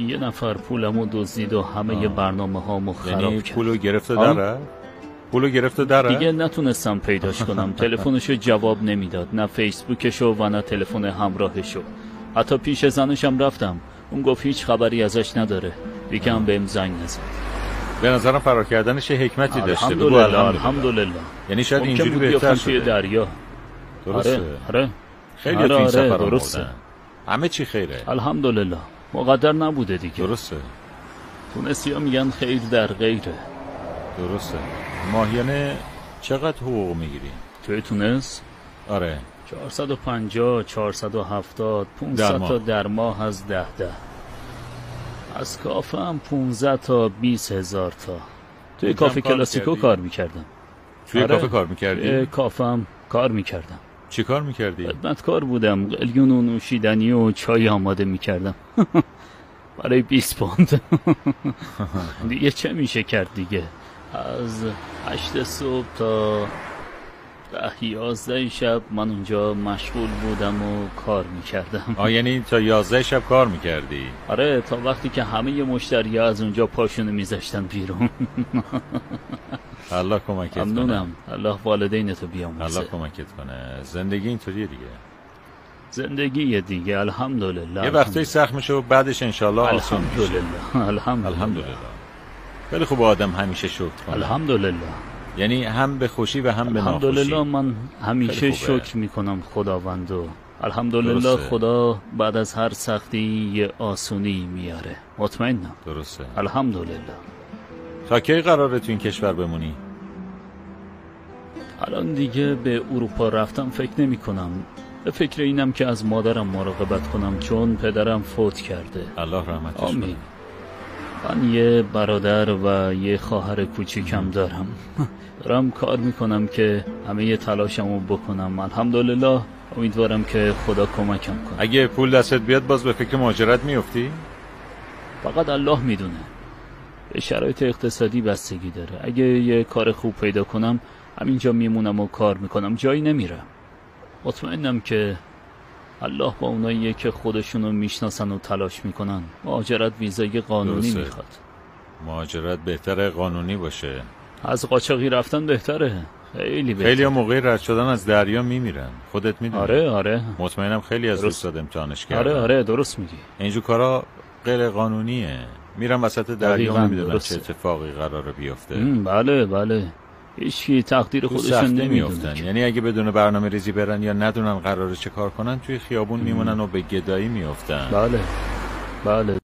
یه نفر پولمو دزدید و همه برنامه هامو خراب یعنی کرد. پولو گرفته داره؟ پولو گرفته داره؟ دیگه نتونستم پیداش کنم. تلفنشو جواب نمیداد، نه فیسبوکشو و نه تلفن همراهشو. حتی پیش زنشم رفتم، اون گفت هیچ خبری ازش نداره، دیگه هم بهم زنگ نزد. به نظرم فرار کردنش یه حکمتی داشته. الحمدلله. یعنی شاید اینجوری بهتر شده. توی دریا. درسته. آره. خیلی تو این سفر درسته. همه چی خیره. الحمدلله. مقدر نبوده دیگه. درسته. تونسی‌ها میگن خیر در غیره. درسته. ماهیانه چقدر حقوق میگیری؟ توی تونس؟ آره. 450 470 500 تا در ماه از 10 از کافه هم 15 تا 20 هزار تا. توی کافه کلاسیکو کار میکردم. توی کافه کار میکردی؟ کافه هم کار میکردم. چی کار میکردی؟ خدمتکار بودم، قلیون و نوشیدنی و چای آماده میکردم. برای 20 پوند. دیگه چه میشه کرد دیگه؟ از 8 صبح تا 10-11 شب من اونجا مشغول بودم و کار میکردم. یعنی تا 11 شب کار میکردی؟ آره، تا وقتی که همه مشتری ها از اونجا پاشونو میذاشتن بیرون. الله کمکت کنه. ممنونم. الله والدینتو بیامرزه. الله کمکت کنه. زندگی اینطوریه دیگه. زندگی دیگه. الحمدلله. یه وقتی سخت میشه و بعدش انشالله آسان میشه. الحمدلله. خیلی خوب آدم همیشه شکر کنه. الحمدلله. یعنی هم به خوشی و هم به ناخوشی. الحمدلله. من همیشه شکر میکنم خداوندو. الحمدلله. خدا بعد از هر سختی یه آسونی میاره. مطمئنم. درسته. الحمدلله. تا کی قراره تو این کشور بمونی؟ الان دیگه به اروپا رفتم فکر نمی کنم. به فکر اینم که از مادرم مراقبت کنم، چون پدرم فوت کرده. الله رحمتش کنه. آمین. من یه برادر و یه خواهر کوچیکم دارم. دارم کار میکنم که همه تلاشمو بکنم. الحمدلله. امیدوارم که خدا کمکم کنه. اگه پول دستت بیاد باز به فکر مهاجرت میفتی؟ فقط الله میدونه. به شرایط اقتصادی بستگی داره. اگه یه کار خوب پیدا کنم همینجا میمونم و کار میکنم، جایی نمیرم. مطمئنم که الله با اوناییه که خودشونو میشناسن و تلاش میکنن. مهاجرت ویزای قانونی میخواد. مهاجرت بهتره قانونی باشه. از قاچاقی رفتن بهتره. خیلی بهتره. خیلی موقعی رد شدن از دریا میمیرن. خودت میدونی. آره. مطمئنم خیلی از دوستات امتحانش کردن. آره درست میگی. اینجور کارا غیر قانونیه. میرم وسط دریا نمیدونم چه اتفاقی قراره بیفته. بله. هیچی تقدیر خودشون نمیدونن. یعنی اگه بدون برنامه ریزی برن یا ندونن قراره چه کار کنن، توی خیابون میمونن و به گدایی میافتن. بله